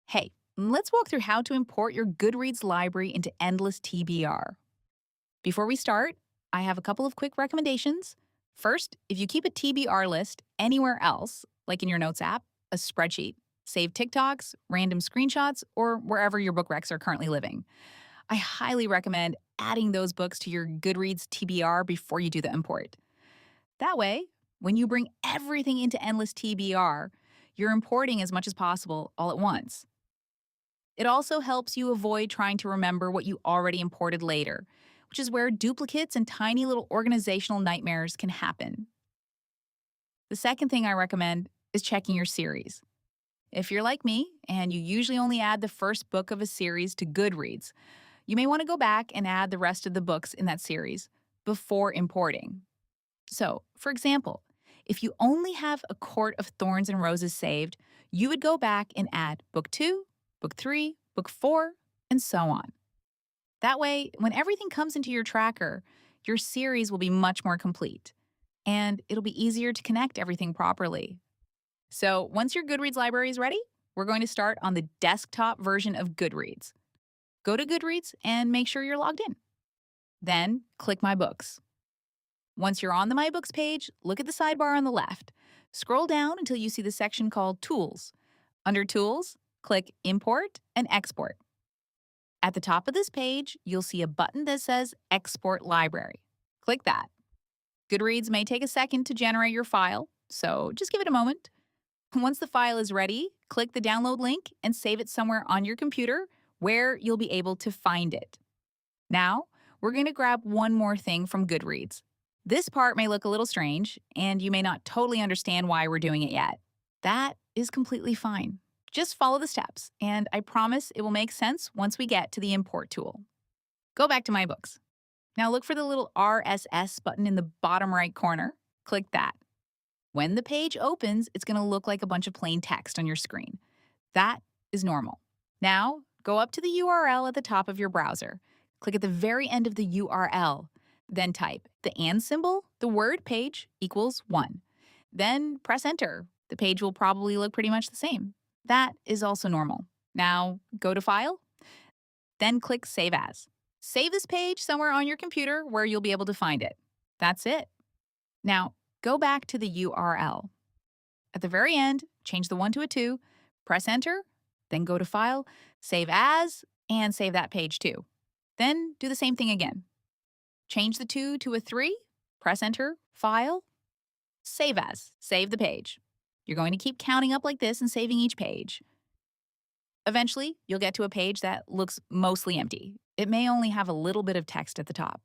Hey, let's walk through how to import your Goodreads library into Endless TBR. Before we start, I have a couple of quick recommendations. First, if you keep a TBR list anywhere else, like in your Notes app, a spreadsheet, save TikToks, random screenshots, or wherever your book recs are currently living, I highly recommend adding those books to your Goodreads TBR before you do the import. That way, when you bring everything into Endless TBR, you're importing as much as possible all at once. It also helps you avoid trying to remember what you already imported later, which is where duplicates and tiny little organizational nightmares can happen. The second thing I recommend is checking your series. If you're like me and you usually only add the first book of a series to Goodreads, you may want to go back and add the rest of the books in that series before importing. So, for example, if you only have A Court of Thorns and Roses saved, you would go back and add book 2, book 3, book 4, and so on. That way, when everything comes into your tracker, your series will be much more complete, and it'll be easier to connect everything properly. So, once your Goodreads library is ready, we're going to start on the desktop version of Goodreads. Go to Goodreads and make sure you're logged in. Then, click My Books. Once you're on the My Books page, look at the sidebar on the left. Scroll down until you see the section called Tools. Under Tools, click Import and Export. At the top of this page, you'll see a button that says Export Library. Click that. Goodreads may take a second to generate your file, so just give it a moment. Once the file is ready, click the download link and save it somewhere on your computer where you'll be able to find it. Now, we're going to grab one more thing from Goodreads. This part may look a little strange, and you may not totally understand why we're doing it yet. That is completely fine. Just follow the steps, and I promise it will make sense once we get to the import tool. Go back to My Books. Now look for the little RSS button in the bottom right corner. Click that. When the page opens, it's going to look like a bunch of plain text on your screen. That is normal. Now, go up to the URL at the top of your browser. Click at the very end of the URL. Then type the and symbol, the word page equals 1. Then press enter. The page will probably look pretty much the same. That is also normal. Now, go to File, then click Save As. Save this page somewhere on your computer where you'll be able to find it. That's it. Now, go back to the URL. At the very end, change the 1 to a 2, press Enter, then go to File, Save As, and save that page too. Then do the same thing again. Change the 2 to a 3, press Enter, File, Save As, save the page. You're going to keep counting up like this and saving each page. Eventually, you'll get to a page that looks mostly empty. It may only have a little bit of text at the top.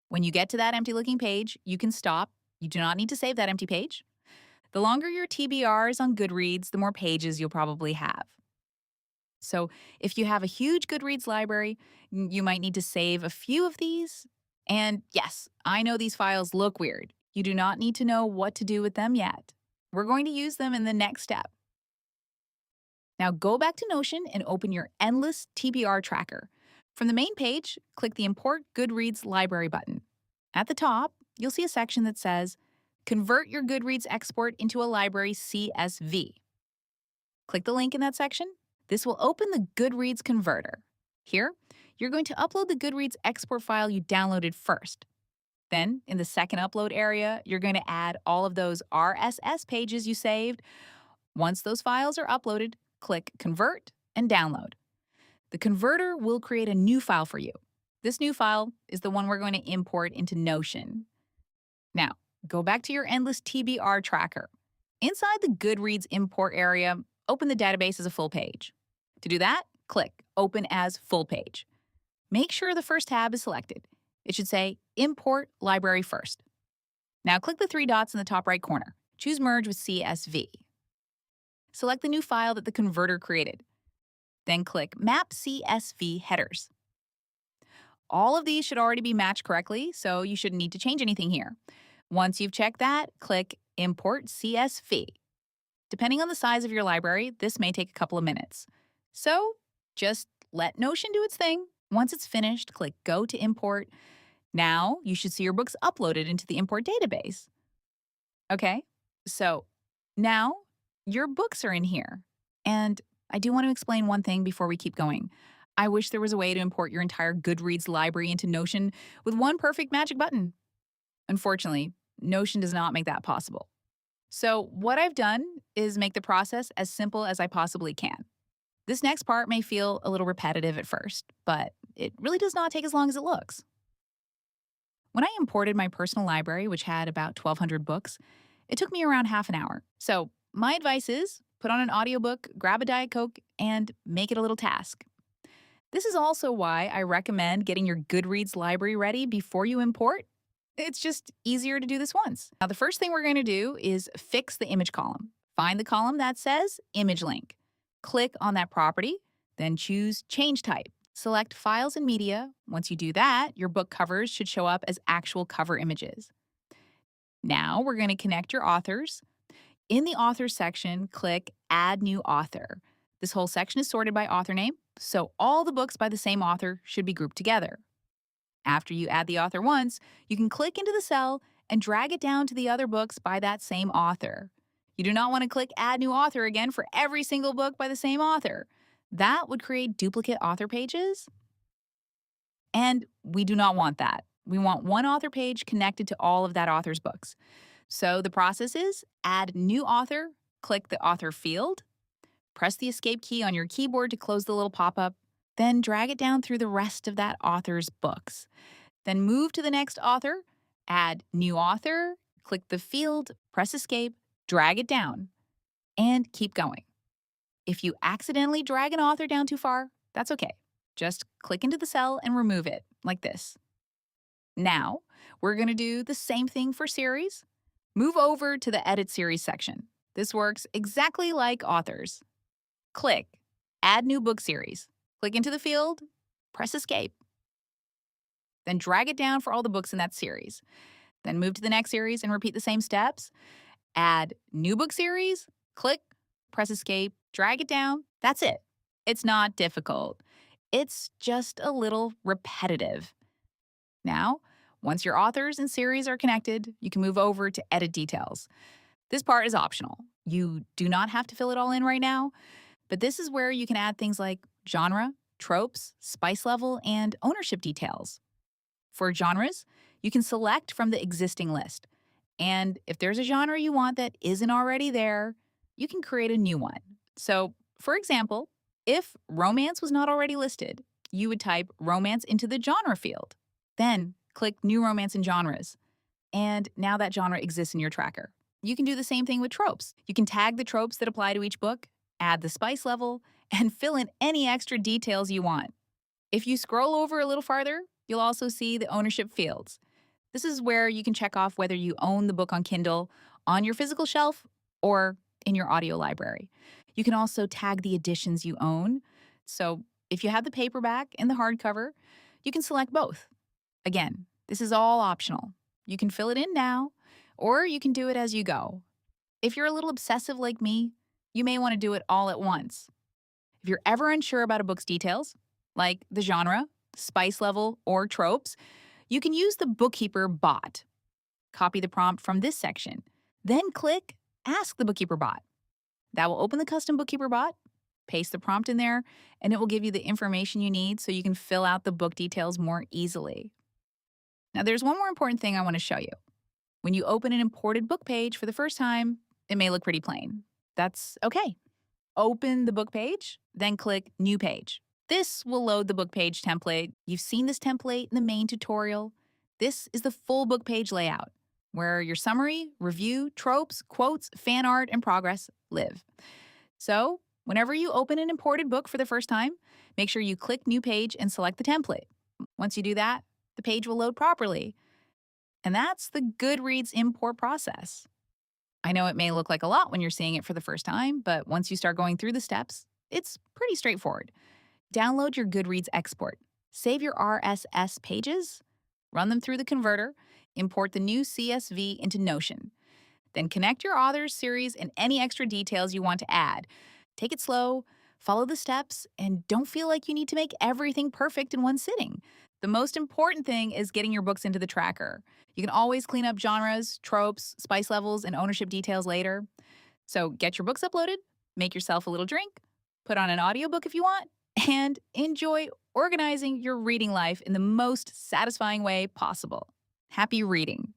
When you get to that empty-looking page, you can stop. You do not need to save that empty page. The longer your TBR is on Goodreads, the more pages you'll probably have. So if you have a huge Goodreads library, you might need to save a few of these. And yes, I know these files look weird. You do not need to know what to do with them yet. We're going to use them in the next step. Now go back to Notion and open your Endless TBR Tracker. From the main page, click the Import Goodreads Library button. At the top, you'll see a section that says, Convert your Goodreads export into a library CSV. Click the link in that section. This will open the Goodreads converter. Here, you're going to upload the Goodreads export file you downloaded first. Then, in the second upload area, you're going to add all of those RSS pages you saved. Once those files are uploaded, click Convert and Download. The converter will create a new file for you. This new file is the one we're going to import into Notion. Now, go back to your Endless TBR Tracker. Inside the Goodreads import area, open the database as a full page. To do that, click Open as Full Page. Make sure the first tab is selected. It should say Import Library First. Now click the 3 dots in the top right corner. Choose Merge with CSV. Select the new file that the converter created. Then click Map CSV Headers. All of these should already be matched correctly, so you shouldn't need to change anything here. Once you've checked that, click Import CSV. Depending on the size of your library, this may take a couple of minutes. So just let Notion do its thing. Once it's finished, click Go to Import. Now you should see your books uploaded into the import database. Okay, so now your books are in here. And I do want to explain one thing before we keep going. I wish there was a way to import your entire Goodreads library into Notion with one perfect magic button. Unfortunately, Notion does not make that possible. So, what I've done is make the process as simple as I possibly can. This next part may feel a little repetitive at first, but it really does not take as long as it looks. When I imported my personal library, which had about 1,200 books, it took me around half an hour. So, my advice is put on an audiobook, grab a Diet Coke, and make it a little task. This is also why I recommend getting your Goodreads library ready before you import. It's just easier to do this once. Now, the first thing we're going to do is fix the image column. Find the column that says Image Link. Click on that property, then choose Change Type. Select Files and Media. Once you do that, your book covers should show up as actual cover images. Now we're going to connect your authors. In the Authors section, click Add New Author. This whole section is sorted by author name, so all the books by the same author should be grouped together. After you add the author once, you can click into the cell and drag it down to the other books by that same author. You do not want to click Add New Author again for every single book by the same author. That would create duplicate author pages, and we do not want that. We want one author page connected to all of that author's books. So the process is add new author, click the author field, press the escape key on your keyboard to close the little pop-up, then drag it down through the rest of that author's books. Then move to the next author, add new author, click the field, press escape, drag it down, and keep going. If you accidentally drag an author down too far, that's okay. Just click into the cell and remove it, like this. Now, we're going to do the same thing for series. Move over to the Edit Series section. This works exactly like authors. Click Add New Book Series. Click into the field, press Escape. Then drag it down for all the books in that series. Then move to the next series and repeat the same steps. Add New Book Series, click, press Escape, drag it down. That's it. It's not difficult. It's just a little repetitive. Now, once your authors and series are connected, you can move over to Edit Details. This part is optional. You do not have to fill it all in right now, but this is where you can add things like genre, tropes, spice level, and ownership details. For genres, you can select from the existing list. And if there's a genre you want that isn't already there, you can create a new one. So, for example, if romance was not already listed, you would type romance into the genre field. Then click New Romance and Genres. And now that genre exists in your tracker. You can do the same thing with tropes. You can tag the tropes that apply to each book, add the spice level, and fill in any extra details you want. If you scroll over a little farther, you'll also see the ownership fields. This is where you can check off whether you own the book on Kindle, on your physical shelf, or in your audio library. You can also tag the editions you own. So if you have the paperback and the hardcover, you can select both. Again, this is all optional. You can fill it in now, or you can do it as you go. If you're a little obsessive like me, you may want to do it all at once. If you're ever unsure about a book's details, like the genre, spice level, or tropes, you can use the Bookkeeper bot. Copy the prompt from this section, then click Ask the Bookkeeper bot. That will open the custom Bookkeeper bot, paste the prompt in there, and it will give you the information you need so you can fill out the book details more easily. Now, there's one more important thing I want to show you. When you open an imported book page for the first time, it may look pretty plain. That's okay. Open the book page, then click New Page. This will load the book page template. You've seen this template in the main tutorial. This is the full book page layout, where your summary, review, tropes, quotes, fan art, and progress live. So, whenever you open an imported book for the first time, make sure you click New Page and select the template. Once you do that, the page will load properly. And that's the Goodreads import process. I know it may look like a lot when you're seeing it for the first time, but once you start going through the steps, it's pretty straightforward. Download your Goodreads export, save your RSS pages, run them through the converter, import the new CSV into Notion. Then connect your authors, series, and any extra details you want to add. Take it slow, follow the steps, and don't feel like you need to make everything perfect in one sitting. The most important thing is getting your books into the tracker. You can always clean up genres, tropes, spice levels, and ownership details later. So get your books uploaded, make yourself a little drink, put on an audiobook if you want, and enjoy organizing your reading life in the most satisfying way possible. Happy reading!